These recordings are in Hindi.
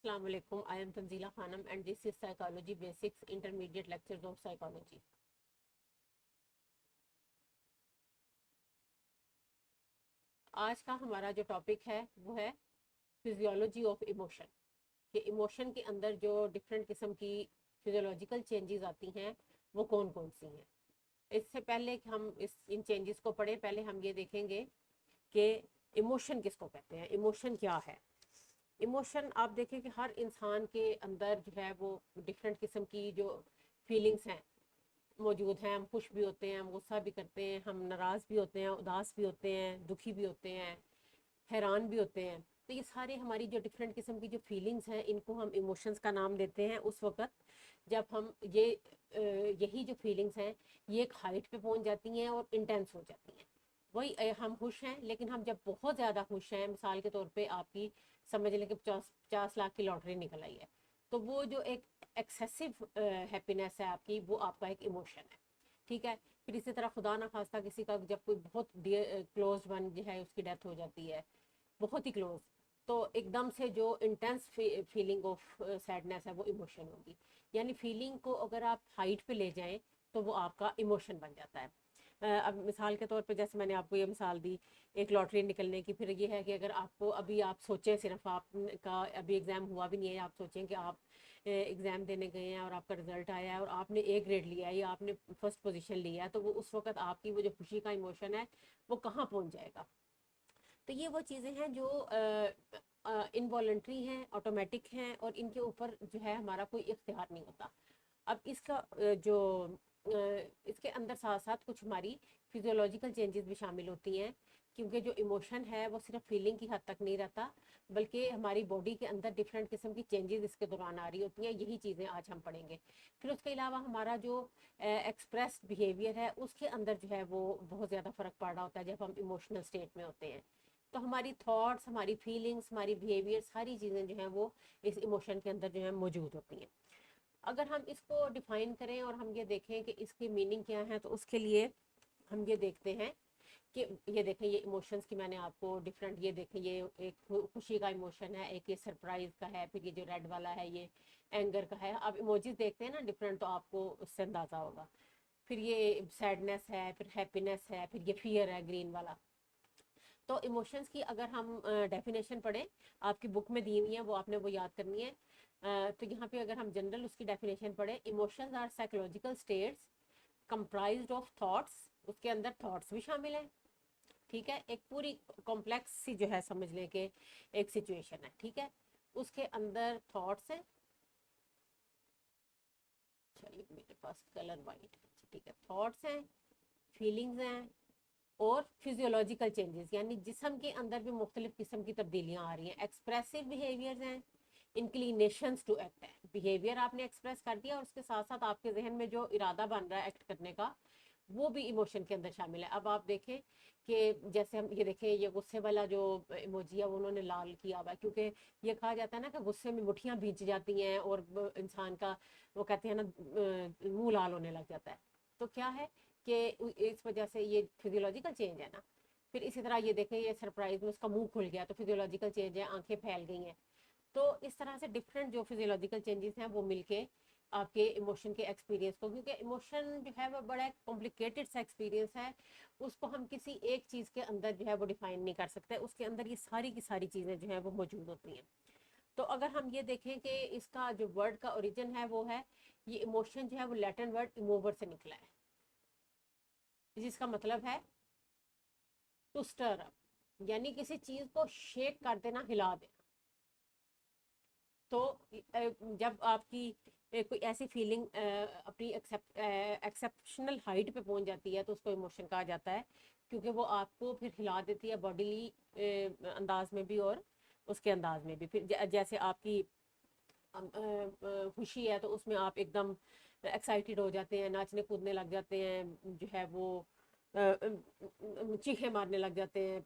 Assalamu alaikum. I am Tanzila Khanam and this is Psychology Basics Intermediate Lectures of Psychology. आज का हमारा जो टॉपिक है वो है फिजियोलॉजी ऑफ इमोशन, कि इमोशन के अंदर जो डिफरेंट किस्म की फिजियोलॉजिकल चेंजेस आती हैं वो कौन कौन सी हैं। इससे पहले कि हम इन चेंजेस को पढ़ें, पहले हम ये देखेंगे कि इमोशन किसको कहते हैं, इमोशन क्या है। इमोशन आप देखें कि हर इंसान के अंदर जो है वो डिफरेंट किस्म की जो फीलिंग्स हैं मौजूद हैं। हम खुश भी होते हैं, हम गुस्सा भी करते हैं, हम नाराज़ भी होते हैं, उदास भी होते हैं, दुखी भी होते हैं, हैरान भी होते हैं। तो ये सारे हमारी जो डिफरेंट किस्म की जो फीलिंग्स हैं इनको हम इमोशंस का नाम देते हैं उस वक़्त जब हम यही जो फीलिंग्स हैं ये एक हाइट पे पहुंच जाती हैं और इंटेंस हो जाती हैं। वही हम खुश हैं, लेकिन हम जब बहुत ज़्यादा खुश हैं, मिसाल के तौर पे आपकी समझ लें कि 50 लाख की लॉटरी निकल आई है, तो वो जो एक एक्सेसिव हैप्पीनेस है आपकी, वो आपका एक इमोशन है। ठीक है। फिर इसी तरह खुदा ना खास्ता किसी का जब कोई बहुत क्लोज वन जो है उसकी डेथ हो जाती है, बहुत ही क्लोज, तो एकदम से जो इंटेंस फीलिंग ऑफ सैडनेस है वो इमोशन होगी। यानी फीलिंग को अगर आप हाइट पे ले जाएं तो वो आपका इमोशन बन जाता है। अब मिसाल के तौर पे जैसे मैंने आपको ये मिसाल दी एक लॉटरी निकलने की, फिर ये है कि अगर आपको अभी आप सोचें, सिर्फ आपका अभी एग्ज़ाम हुआ भी नहीं है, आप सोचें कि आप एग्ज़ाम देने गए हैं और आपका रिजल्ट आया है और आपने ए ग्रेड लिया है या आपने फर्स्ट पोजीशन लिया है, तो वो उस वक्त आपकी वो जो खुशी का इमोशन है वो कहाँ पहुँच जाएगा। तो ये वो चीज़ें हैं जो इनवॉलेंट्री हैं, ऑटोमेटिक हैं और इनके ऊपर जो है हमारा कोई इख्तियार नहीं होता। अब इसका इसके अंदर साथ साथ कुछ हमारी फिजियोलॉजिकल चेंजेस भी शामिल होती हैं, क्योंकि जो इमोशन है वो सिर्फ फीलिंग की हद तक नहीं रहता, बल्कि हमारी बॉडी के अंदर डिफरेंट किस्म की चेंजेस इसके दौरान आ रही होती हैं। यही चीज़ें आज हम पढ़ेंगे। फिर उसके अलावा हमारा जो एक्सप्रेस बिहेवियर है उसके अंदर जो है वो बहुत ज़्यादा फ़र्क पड़ रहा होता है जब हम इमोशनल स्टेट में होते हैं। तो हमारी थॉट्स, हमारी फीलिंग्स, हमारी बिहेवियर, सारी चीज़ें जो हैं वो इस इमोशन के अंदर जो है मौजूद होती हैं। अगर हम इसको डिफाइन करें और हम ये देखें कि इसकी मीनिंग क्या है, तो उसके लिए हम ये देखते हैं कि ये देखें, ये इमोशंस की मैंने आपको डिफरेंट, ये देखें, ये एक खुशी का इमोशन है, एक ये सरप्राइज का है, फिर ये जो रेड वाला है ये एंगर का है। आप इमोजीज देखते हैं ना डिफरेंट, तो आपको उससे अंदाज़ा होगा। फिर ये सैडनेस है, फिर हैप्पीनेस है, फिर ये फियर है ग्रीन वाला। तो इमोशंस की अगर हम डेफिनेशन पढ़ें, आपकी बुक में दी हुई है, वो आपने वो याद करनी है। तो यहाँ पे अगर हम जनरल उसकी डेफिनेशन पढ़ें, emotions are psychological states comprised of thoughts, उसके अंदर थॉट्स भी शामिल हैं। ठीक है, एक पूरी कॉम्प्लेक्स सी जो है समझ लें कि एक सिचुएशन है। ठीक है, उसके अंदर थॉट्स हैं। चलिए मेरे पास कलर वाइट है। ठीक है, थॉट्स हैं, फीलिंग्स हैं और फिजियोलॉजिकल चेंजेस, यानी जिसम के अंदर भी मुख्तलिफ किस्म की तब्दीलियाँ आ रही हैं। एक्सप्रेसिव बिहेवियर्स हैं, इंक्लिनेशंस टू एक्ट है, बिहेवियर आपने एक्सप्रेस कर दिया और उसके साथ साथ आपके जहन में जो इरादा बन रहा है एक्ट करने का, वो भी इमोशन के अंदर शामिल है। अब आप देखें कि जैसे हम ये देखें, ये गुस्से वाला जो इमोजी है वो उन्होंने लाल किया हुआ है, क्योंकि ये कहा जाता है ना कि गुस्से में मुठियां भींच जाती हैं और इंसान का, वो कहते हैं ना, मुंह लाल होने लग जाता है। तो क्या है कि इस वजह से ये फिजियोलॉजिकल चेंज है ना। फिर इसी तरह ये देखें, ये सरप्राइज में उसका मुंह खुल गया, तो फिजियोलॉजिकल चेंज है, आंखें फैल गई हैं। तो इस तरह से डिफरेंट जो फिजियोलॉजिकल चेंजेस हैं वो मिलके आपके इमोशन के एक्सपीरियंस को, क्योंकि इमोशन जो है वो बड़ा एक कॉम्प्लिकेटेड सा एक्सपीरियंस है, उसको हम किसी एक चीज़ के अंदर जो है वो डिफाइन नहीं कर सकते, उसके अंदर ये सारी की सारी चीज़ें जो है वो मौजूद होती हैं। तो अगर हम ये देखें कि इसका जो वर्ड का ओरिजिन है वो है, ये इमोशन जो है वो लैटिन वर्ड इमोवर से निकला है, जिसका मतलब है टू स्टर अप, यानी किसी चीज़ को शेक कर देना, हिला देना। तो जब आपकी कोई ऐसी फीलिंग अपनी एक्सेप्शनल हाइट पे पहुंच जाती है तो उसको इमोशन कहा जाता है, क्योंकि वो आपको फिर हिला देती है बॉडीली अंदाज में भी और उसके अंदाज में भी। फिर जैसे आपकी खुशी है तो उसमें आप एकदम एक्साइटेड हो जाते हैं, नाचने कूदने लग जाते हैं, जो है वो चीखे मारने लग जाते हैं।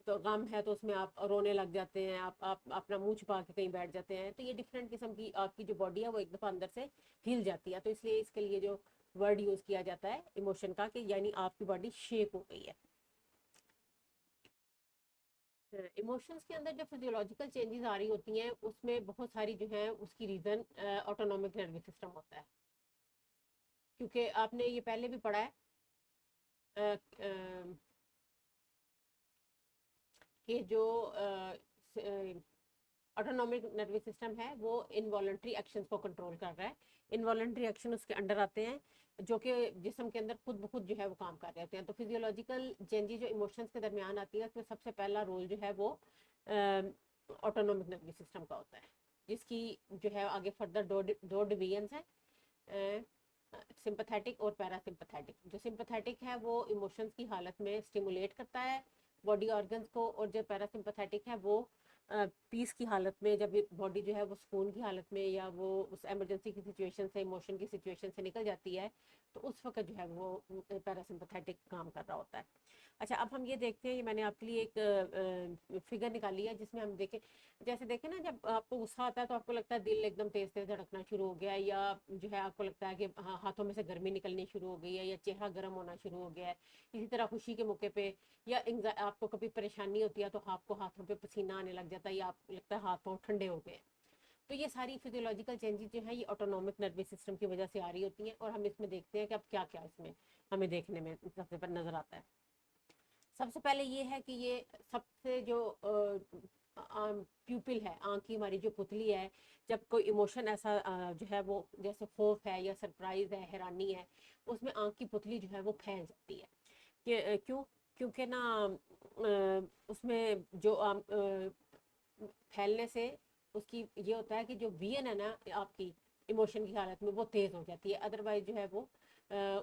तो गम है तो उसमें आप रोने लग जाते हैं, आप अपना मुंह छुपा के कहीं बैठ जाते हैं। तो ये डिफरेंट किस्म की आपकी जो बॉडी है वो एक दफ़ा अंदर से हिल जाती है, तो इसलिए इसके लिए जो वर्ड यूज़ किया जाता है इमोशन का, कि यानी आपकी बॉडी शेक हो गई है। इमोशंस के अंदर जो फिजियोलॉजिकल चेंजेस आ रही होती हैं उसमें बहुत सारी जो है उसकी रीज़न ऑटोनॉमिक नर्वस सिस्टम होता है, क्योंकि आपने ये पहले भी पढ़ा है कि जो ऑटोनॉमिक नर्वस सिस्टम है वो इनवॉलंटरी एक्शंस को कंट्रोल कर रहा है। इनवॉलंटरी एक्शन उसके अंडर आते हैं जो कि जिस्म के अंदर खुद ब खुद जो है वो काम कर रहे होते हैं। तो फिजियोलॉजिकल चेंजेस जो इमोशंस के दरमियान आती है उसमें सबसे पहला रोल जो है वो ऑटोनॉमिक नर्वस सिस्टम का होता है, जिसकी जो है आगे फर्दर दो डिवीजन्स हैं, सिंपैथेटिक और पैरासिम्पैथेटिक। जो सिंपैथेटिक है वो इमोशंस की हालत में स्टिमुलेट करता है बॉडी ऑर्गन्स को, और जो पैरासिम्पैथेटिक है वो पीस की हालत में, जब बॉडी जो है वो सुकून की हालत में या वो उस एमरजेंसी की सिचुएशन से, इमोशन की सिचुएशन से निकल जाती है, तो उस वक्त जो है वो पैरासिम्पैथेटिक काम कर रहा होता है। अच्छा, अब हम ये देखते हैं, ये मैंने आपके लिए एक फिगर निकाली है जिसमें हम देखें, जैसे देखें ना, जब आपको गुस्सा आता है तो आपको लगता है दिल एकदम तेज तेज धड़कना शुरू हो गया है, या जो है आपको लगता है कि हाथों में से गर्मी निकलनी शुरू हो गई है, या चेहरा गर्म होना शुरू हो गया है। इसी तरह खुशी के मौके पे या आपको कभी परेशानी होती है तो आपको हाथों पे पसीना आने लग जाता है, या आपको लगता है हाथ पाँव ठंडे हो गए। तो ये सारी फिजियोलॉजिकल चेंजेस जो है ये ऑटोनॉमिक नर्वस सिस्टम की वजह से आ रही होती हैं, और हम इसमें देखते हैं कि अब क्या क्या इसमें हमें देखने में सबसे पर नजर आता है। सबसे पहले ये है कि ये सबसे जो प्यूपिल है, आँख की हमारी जो पुतली है, जब कोई इमोशन ऐसा जो है वो जैसे खौफ है या सरप्राइज है, हैरानी है, उसमें आँख की पुतली जो है वो फैल जाती है। कि क्यों? क्योंकि ना उसमें जो फैलने से उसकी ये होता है कि जो वीएन है ना आपकी इमोशन की हालत में वो तेज हो जाती है। अदरवाइज जो है वो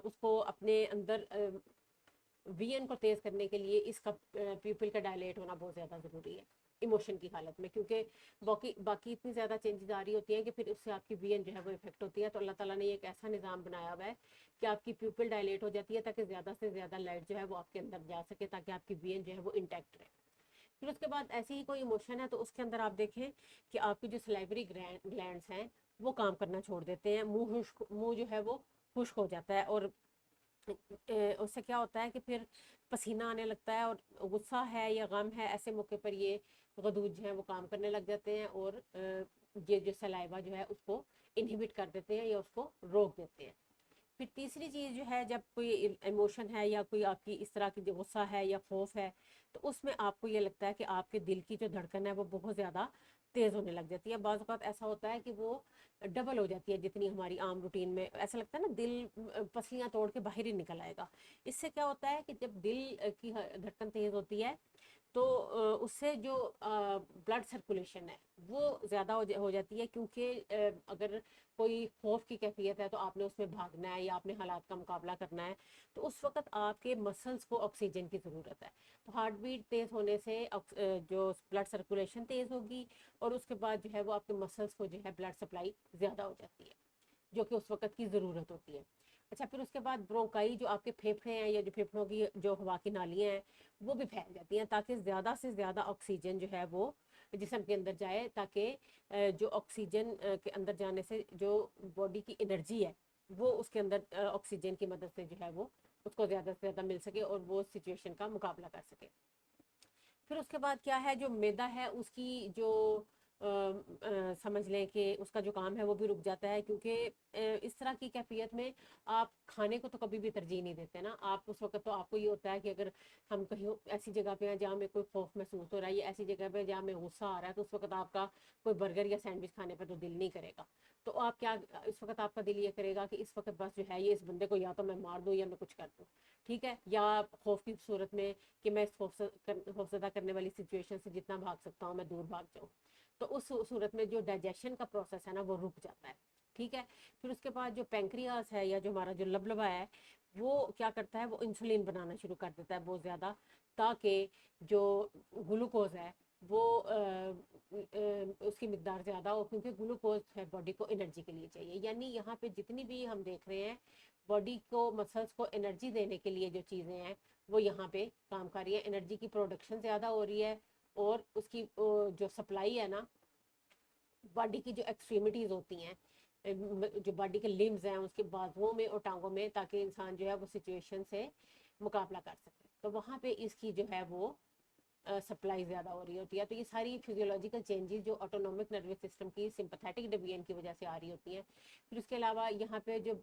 उसको अपने अंदर वीएन को तेज करने के लिए इसका प्यूपिल का डायलेट होना बहुत ज़्यादा ज़रूरी है इमोशन की हालत में, क्योंकि बाकी इतनी ज़्यादा चेंजेस आ रही होती हैं कि फिर उससे आपकी वीएन जो है वो इफेक्ट होती है। तो अल्लाह ताला ने एक ऐसा निज़ाम बनाया हुआ है कि आपकी प्यूपिल डायलेट हो जाती है ताकि ज़्यादा से ज़्यादा लाइट जो है वो आपके अंदर जा सके, ताकि आपकी वीएन जो है वो इंटैक्ट रहे। फिर उसके बाद ऐसी ही कोई इमोशन है तो उसके अंदर आप देखें कि आपकी जो सलाइवरी ग्लैंड्स हैं वो काम करना छोड़ देते हैं, मुंह जो है वो खुश्क हो जाता है, और उससे क्या होता है कि फिर पसीना आने लगता है, और गुस्सा है या गम है, ऐसे मौके पर ये गदूज जो है वो काम करने लग जाते हैं, और ये जो सलाइवा जो है उसको इनहिबिट कर देते हैं या उसको रोक देते हैं। फिर तीसरी चीज़ जो है, जब कोई इमोशन है या कोई आपकी इस तरह की जो गुस्सा है या खौफ है, तो उसमें आपको ये लगता है कि आपके दिल की जो धड़कन है वो बहुत ज़्यादा तेज़ होने लग जाती है। बाज़ औक़ात ऐसा होता है कि वो डबल हो जाती है जितनी हमारी आम रूटीन में, ऐसा लगता है ना दिल पसलियाँ तोड़ के बाहर ही निकल आएगा। इससे क्या होता है कि जब दिल की धड़कन तेज़ होती है तो उससे जो ब्लड सर्कुलेशन है वो ज़्यादा हो जाती है, क्योंकि अगर कोई खौफ की कैफियत है तो आपने उसमें भागना है या आपने हालात का मुकाबला करना है, तो उस वक्त आपके मसल्स को ऑक्सीजन की ज़रूरत है। तो हार्ट बीट तेज़ होने से जो ब्लड सर्कुलेशन तेज़ होगी, और उसके बाद जो है वो आपके मसल्स को जो है ब्लड सप्लाई ज़्यादा हो जाती है, जो कि उस वक्त की ज़रूरत होती है। अच्छा, फिर उसके बाद ब्रोंकाई, जो आपके फेफड़े हैं या जो फेफड़ों की जो हवा की नालियाँ हैं वो भी फैल जाती हैं, ताकि ज़्यादा से ज़्यादा ऑक्सीजन जो है वो जिस्म के अंदर जाए, ताकि जो ऑक्सीजन के अंदर जाने से जो बॉडी की एनर्जी है वो उसके अंदर ऑक्सीजन की मदद से जो है वो उसको ज़्यादा से ज़्यादा मिल सके और वो सिचुएशन का मुकाबला कर सके। फिर उसके बाद क्या है, जो मैदा है उसकी जो समझ लें कि उसका जो काम है वो भी रुक जाता है, क्योंकि इस तरह की कैफियत में आप खाने को तो कभी भी तरजीह नहीं देते ना। आप उस वक्त तो आपको ये होता है कि अगर हम कहीं ऐसी जगह पे हैं जहाँ में कोई खौफ महसूस हो रहा है, या ऐसी जगह पे जहाँ में गुस्सा आ रहा है, तो उस वक्त आपका कोई बर्गर या सैंडविच खाने पर तो दिल नहीं करेगा। तो आप क्या, इस वक्त आपका दिल ये करेगा कि इस वक्त बस जो है ये इस बंदे को या तो मैं मार दूँ या मैं कुछ कर दूँ, ठीक है, या खौफ की सूरत में कि मैं इस खौफजदा करने वाली सिचुएशन से जितना भाग सकता हूँ मैं दूर भाग जाऊँ। तो उस सूरत में जो डाइजेशन का प्रोसेस है ना वो रुक जाता है, ठीक है। फिर उसके बाद जो पेंक्रियास है या जो हमारा जो लबलबा है वो क्या करता है, वो इंसुलिन बनाना शुरू कर देता है बहुत ज़्यादा, ताकि जो ग्लूकोज है वो उसकी मिकदार ज़्यादा हो, क्योंकि ग्लूकोज है बॉडी को एनर्जी के लिए चाहिए। यानी यहाँ पे जितनी भी हम देख रहे हैं बॉडी को, मसल्स को एनर्जी देने के लिए जो चीज़ें हैं वो यहाँ पे काम कर रही है, एनर्जी की प्रोडक्शन ज़्यादा हो रही है, और उसकी जो सप्लाई है ना बॉडी की जो एक्सट्रीमिटीज़ होती हैं, जो बॉडी के लिम्स हैं उसके बाजुओं में और टांगों में, ताकि इंसान जो है वो सिचुएशन से मुकाबला कर सके, तो वहाँ पे इसकी जो है वो सप्लाई ज़्यादा हो रही होती है। तो ये सारी फिजियोलॉजिकल चेंजेस जो ऑटोनॉमिक नर्वस सिस्टम की सिंपैथेटिक डिवीजन की वजह से आ रही होती हैं। फिर उसके अलावा यहाँ पे जो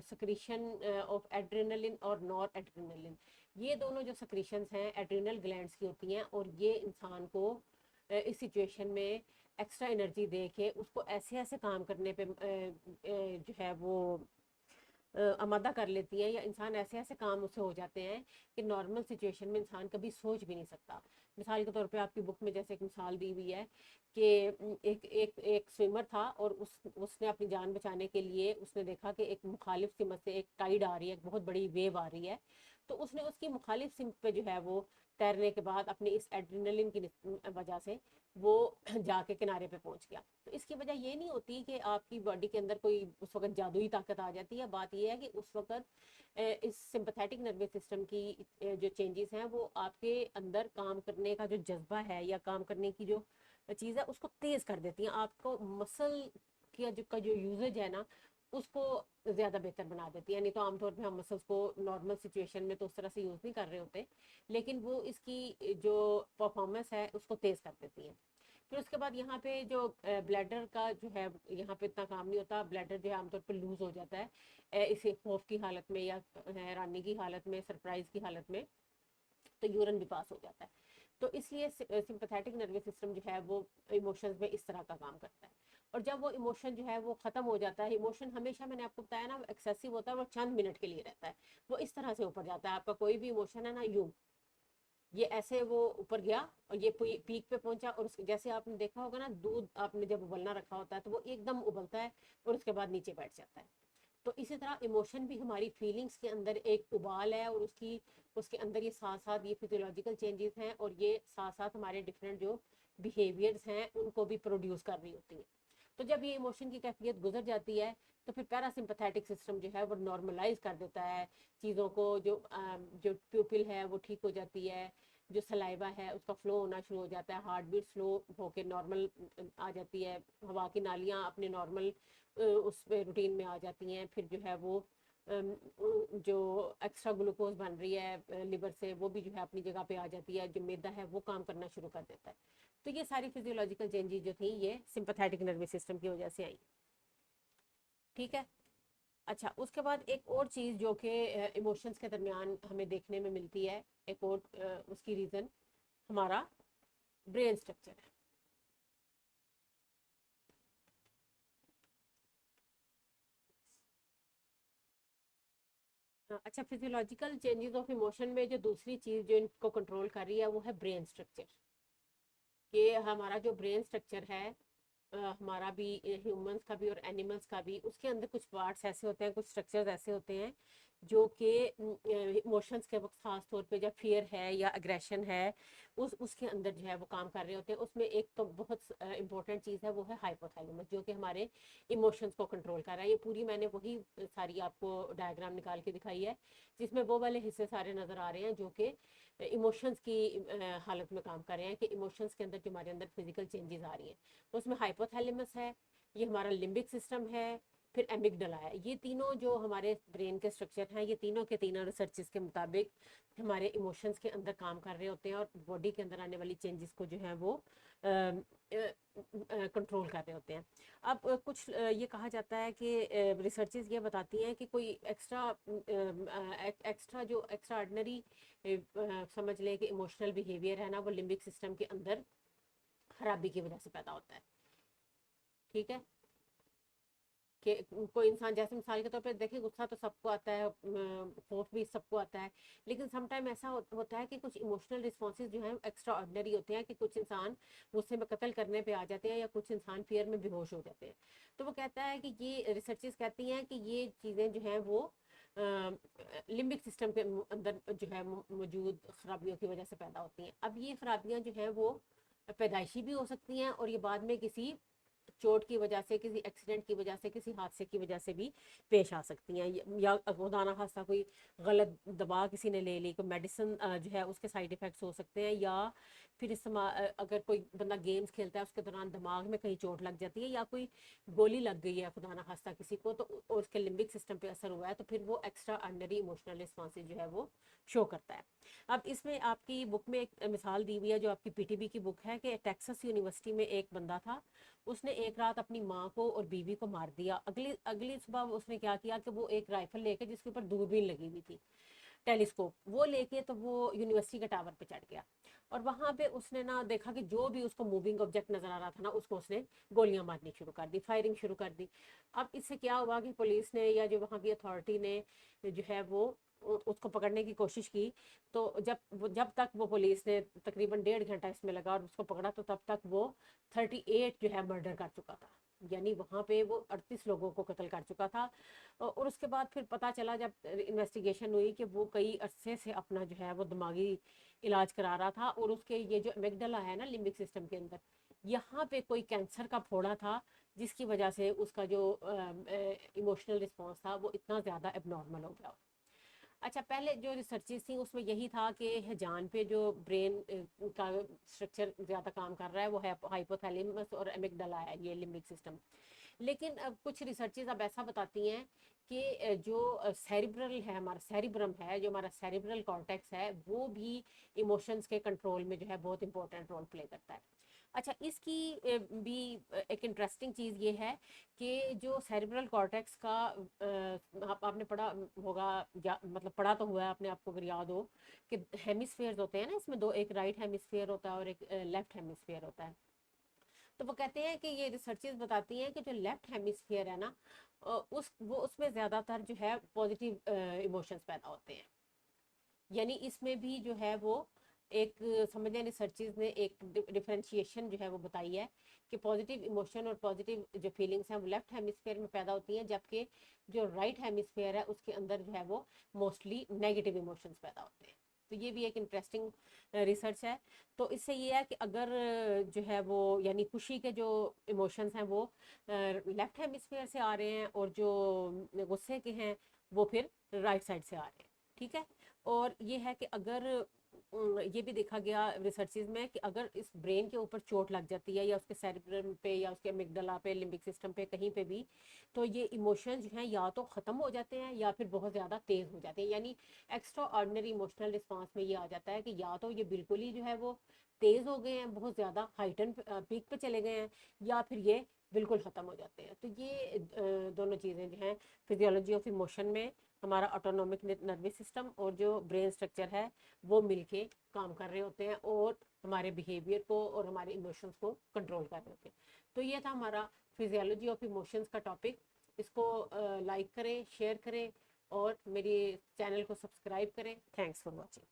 सक्रीशन ऑफ एड्रेनलिन और नॉर एड्रेनलिन, ये दोनों जो सक्रीशंस हैं एड्रेनल ग्लैंड्स की होती हैं, और ये इंसान को इस सिचुएशन में एक्स्ट्रा एनर्जी दे के उसको ऐसे ऐसे काम करने पे जो है वो आमादा कर लेती हैं, या इंसान ऐसे ऐसे काम उससे हो जाते हैं कि नॉर्मल सिचुएशन में इंसान कभी सोच भी नहीं सकता। मिसाल के तौर पे आपकी बुक में जैसे एक मिसाल दी हुई है कि एक एक एक स्विमर था, और उसने अपनी जान बचाने के लिए उसने देखा कि एक मुखालिफ सिमत से एक टाइड आ रही है, एक बहुत बड़ी वेव आ रही है। तो उसने उसकी मुखालिफ सिमत पे जो है वो तैरने के बाद अपनी इस एड्रेनलिन की वजह से वो जाके किनारे पे पहुंच गया। तो इसकी वजह ये नहीं होती कि आपकी बॉडी के अंदर कोई उस वक्त जादुई ताकत आ जाती है। बात ये है कि उस वक्त इस सिंपैथेटिक नर्वस सिस्टम की जो चेंजेस हैं वो आपके अंदर काम करने का जो जज्बा है या काम करने की जो चीज़ है उसको तेज़ कर देती हैं। आपको मसल का जो यूजेज है ना उसको ज़्यादा बेहतर बना देती है। नहीं तो आमतौर पे हम मसल्स को नॉर्मल सिचुएशन में तो उस तरह से यूज़ नहीं कर रहे होते, लेकिन वो इसकी जो परफॉर्मेंस है उसको तेज़ कर देती है। फिर उसके बाद यहाँ पे जो ब्लैडर का जो है यहाँ पे इतना काम नहीं होता। ब्लैडर जो है आमतौर पर लूज हो जाता है इसे खौफ की हालत में या हैरानी की हालत में, सरप्राइज की हालत में, तो यूरिन भी पास हो जाता है। तो इसलिए सिंपैथेटिक नर्वस सिस्टम जो है वो इमोशंस में इस तरह का काम करता है। और जब वो इमोशन जो है वो खत्म हो जाता है, इमोशन हमेशा मैंने आपको बताया ना एक्सेसिव होता है, वो चंद मिनट के लिए रहता है, वो इस तरह से ऊपर जाता है। आपका कोई भी इमोशन है ना, यूं ये ऐसे वो ऊपर गया और ये पीक पे पहुंचा, और उसके जैसे आपने देखा होगा ना दूध आपने जब उबलना रखा होता है तो वो एकदम उबलता है और उसके बाद नीचे बैठ जाता है। तो इसी तरह इमोशन भी हमारी फीलिंग्स के अंदर एक उबाल है, और उसके अंदर ये साथ साथ ये फिजियोलॉजिकल चेंजेस हैं, और ये साथ साथ हमारे डिफरेंट जो बिहेवियर्स हैं उनको भी प्रोड्यूस कर रही होती है। तो जब ये इमोशन की कैफियत गुजर जाती है तो फिर पैरासिम्पैथेटिक सिस्टम जो है वो नॉर्मलाइज कर देता है चीज़ों को। जो प्यूपिल है वो ठीक हो जाती है, जो सलाइवा है उसका फ्लो होना शुरू हो जाता है, हार्ट बीट स्लो होकर नॉर्मल आ जाती है, हवा की नालियाँ अपने नॉर्मल उस रूटीन में आ जाती हैं। फिर जो है वो जो एक्स्ट्रा ग्लूकोज बन रही है लिवर से वो भी जो है अपनी जगह पे आ जाती है, जो मैदा है वो काम करना शुरू कर देता है। तो ये सारी फिजियोलॉजिकल चेंजेस जो थी ये सिंपैथेटिक नर्वस सिस्टम की वजह से आई। ठीक है। अच्छा, उसके बाद एक और चीज़ जो कि इमोशंस के दरमियान हमें देखने में मिलती है, एक और उसकी रीज़न हमारा ब्रेन स्ट्रक्चर है। अच्छा, फिजियोलॉजिकल चेंजेस ऑफ इमोशन में जो दूसरी चीज़ जो इनको कंट्रोल कर रही है वो है ब्रेन स्ट्रक्चर। कि हमारा जो ब्रेन स्ट्रक्चर है हमारा भी, ह्यूमंस का भी और एनिमल्स का भी, उसके अंदर कुछ पार्ट्स ऐसे होते हैं, कुछ स्ट्रक्चर्स ऐसे होते हैं जो कि इमोशंस के वक्त खास तौर पे जब फियर है या अग्रेशन है उसके अंदर जो है वो काम कर रहे होते हैं। उसमें एक तो बहुत इंपॉर्टेंट चीज़ है वो है हाइपोथैलेमस, जो कि हमारे इमोशंस को कंट्रोल कर रहा है। ये पूरी मैंने वही सारी आपको डायग्राम निकाल के दिखाई है जिसमें वो वाले हिस्से सारे नज़र आ रहे हैं जो कि इमोशंस की हालत में काम कर रहे हैं, कि इमोशंस के अंदर जो हमारे अंदर फिजिकल चेंजेस आ रही हैं। तो उसमें हाइपोथैलेमस है, ये हमारा लिम्बिक सिस्टम है, फिर एमिगडला है। ये तीनों जो हमारे ब्रेन के स्ट्रक्चर हैं ये तीनों के तीनों रिसर्चेस के मुताबिक हमारे इमोशंस के अंदर काम कर रहे होते हैं, और बॉडी के अंदर आने वाली चेंजेस को जो है वो कंट्रोल कर रहे होते हैं। अब कुछ ये कहा जाता है कि रिसर्चेस ये बताती हैं कि कोई एक्स्ट्रा जो एक्स्ट्रा ऑर्डिनरी समझ लें कि इमोशनल बिहेवियर है ना वो लिम्बिक सिस्टम के अंदर खराबी की वजह से पैदा होता है। ठीक है। कि कोई इंसान जैसे मिसाल के तौर पे देखिए, गुस्सा तो सबको आता है, खौफ भी सबको आता है, लेकिन समटाइम ऐसा होता है कि कुछ इमोशनल रिस्पॉन्सेज जो हैं एक्स्ट्रा ऑर्डिनरी होते हैं, कि कुछ इंसान गुस्से में कत्ल करने पे आ जाते हैं या कुछ इंसान फियर में बेहोश हो जाते हैं। तो वो कहता है कि ये रिसर्चेस कहती हैं कि ये चीज़ें जो हैं वो लिम्बिक सिस्टम के अंदर जो है मौजूद खराबियों की वजह से पैदा होती हैं। अब ये खराबियाँ जो हैं वो पैदाइशी भी हो सकती हैं, और ये बाद में किसी चोट की वजह से, किसी एक्सीडेंट की वजह से, किसी हादसे की वजह से भी पेश आ सकती हैं, या खुदा ना खास्ता कोई गलत दवा किसी ने ले ली, कोई मेडिसिन जो है उसके साइड इफ़ेक्ट्स हो सकते हैं, या फिर अगर कोई बंदा गेम्स खेलता है उसके दौरान दिमाग में कहीं चोट लग जाती है, या कोई गोली लग गई है खुदा ना खास्ता किसी को, तो और उसके लिम्बिक सिस्टम पे असर हुआ है, तो फिर वो एक्स्ट्रा ऑर्डिनरी इमोशनल रिस्पॉन्सेज जो है वो शो करता है। अब इसमें आपकी बुक में एक मिसाल दी हुई है जो आपकी पीटीबी की बुक है, कि टेक्सास यूनिवर्सिटी में एक बंदा था, उसने एक रात अपनी माँ को और बीवी को मार दिया। अगली अगली सुबह उसने क्या किया कि वो एक राइफल लेके, जिसके ऊपर दूरबीन लगी हुई थी, टेलीस्कोप, वो लेके तो वो यूनिवर्सिटी के टावर पे चढ़ गया, और वहां पे उसने ना देखा कि जो भी उसको मूविंग ऑब्जेक्ट नजर आ रहा था ना, उसको उसने गोलियां मारनी शुरू कर दी, फायरिंग शुरू कर दी। अब इससे क्या हुआ कि पुलिस ने या जो वहाँ की अथॉरिटी ने जो है वो उसको पकड़ने की कोशिश की, तो जब तक वो पुलिस ने तकरीबन 1.5 घंटा इसमें लगा और उसको पकड़ा, तो तब तक वो 38 जो है मर्डर कर चुका था, यानी वहाँ पे वो 38 लोगों को कत्ल कर चुका था। और उसके बाद फिर पता चला जब इन्वेस्टिगेशन हुई कि वो कई अरसे से अपना जो है वो दिमागी इलाज करा रहा था, और उसके ये जो एमिगडाला है ना लिम्बिक सिस्टम के अंदर, यहाँ पे कोई कैंसर का फोड़ा था, जिसकी वजह से उसका जो इमोशनल रिस्पॉन्स था वो इतना ज़्यादा एबनॉर्मल हो गया। अच्छा, पहले जो रिसर्चेस थी उसमें यही था कि जान पे जो ब्रेन का स्ट्रक्चर ज़्यादा काम कर रहा है वो है हाइपोथैलेमस और एमिगडाला है, ये लिम्बिक सिस्टम। लेकिन अब कुछ रिसर्चेस अब ऐसा बताती हैं कि जो सेरिब्रल है, हमारा सेरिब्रम है, जो हमारा सेरिब्रल कॉर्टेक्स है, वो भी इमोशंस के कंट्रोल में जो है बहुत इंपॉर्टेंट रोल प्ले करता है। अच्छा, इसकी भी एक इंटरेस्टिंग चीज़ ये है कि जो सेरिब्रल कॉर्टेक्स का आपने पढ़ा होगा, या मतलब पढ़ा तो हुआ है आपने, आपको अगर याद हो कि हेमिस्फेयर्स होते हैं ना इसमें दो, एक राइट हेमिस्फेयर होता है और एक लेफ्ट हेमिस्फेयर होता है। तो वो कहते हैं कि ये रिसर्चेस बताती हैं कि जो लेफ्ट हेमिस्फीयर है ना, उसमें ज़्यादातर जो है पॉजिटिव इमोशंस पैदा होते हैं, यानी इसमें भी जो है वो एक समझने रिसर्चेस ने एक डिफरेंशिएशन जो है वो बताई है कि पॉजिटिव इमोशन और पॉजिटिव जो फीलिंग्स हैं वो लेफ्ट हेमिस्फेयर में पैदा होती हैं, जबकि जो राइट हेमिस्फेयर है उसके अंदर जो है वो मोस्टली नेगेटिव इमोशंस पैदा होते हैं। तो ये भी एक इंटरेस्टिंग रिसर्च है। तो इससे ये है कि अगर जो है वो यानी खुशी के जो इमोशंस हैं वो लेफ्ट हेमिस्फेयर से आ रहे हैं, और जो गुस्से के हैं वो फिर राइट साइड से आ रहे हैं। ठीक है। और ये है कि अगर ये भी देखा गया रिसर्चेज में कि अगर इस ब्रेन के ऊपर चोट लग जाती है, या उसके सेरिब्रम पे, या उसके एमिगडाला पे, लिम्बिक सिस्टम पे, कहीं पे भी, तो ये इमोशंस जो हैं या तो ख़त्म हो जाते हैं या फिर बहुत ज़्यादा तेज़ हो जाते हैं, यानी एक्स्ट्रा ऑर्डिनरी इमोशनल रिस्पॉन्स में ये आ जाता है कि या तो ये बिल्कुल ही जो है वो तेज़ हो गए हैं, बहुत ज़्यादा हाइटन पीक पे चले गए हैं, या फिर ये बिल्कुल ख़त्म हो जाते हैं। तो ये दोनों चीज़ें जो हैं फिजियोलॉजी ऑफ इमोशन में, हमारा ऑटोनॉमिक नर्वस सिस्टम और जो ब्रेन स्ट्रक्चर है वो मिलके काम कर रहे होते हैं, और हमारे बिहेवियर को और हमारे इमोशंस को कंट्रोल कर रहे होते हैं। तो ये था हमारा फिजियोलॉजी ऑफ इमोशंस का टॉपिक। इसको लाइक करें, शेयर करें, और मेरे चैनल को सब्सक्राइब करें। Thanks for watching.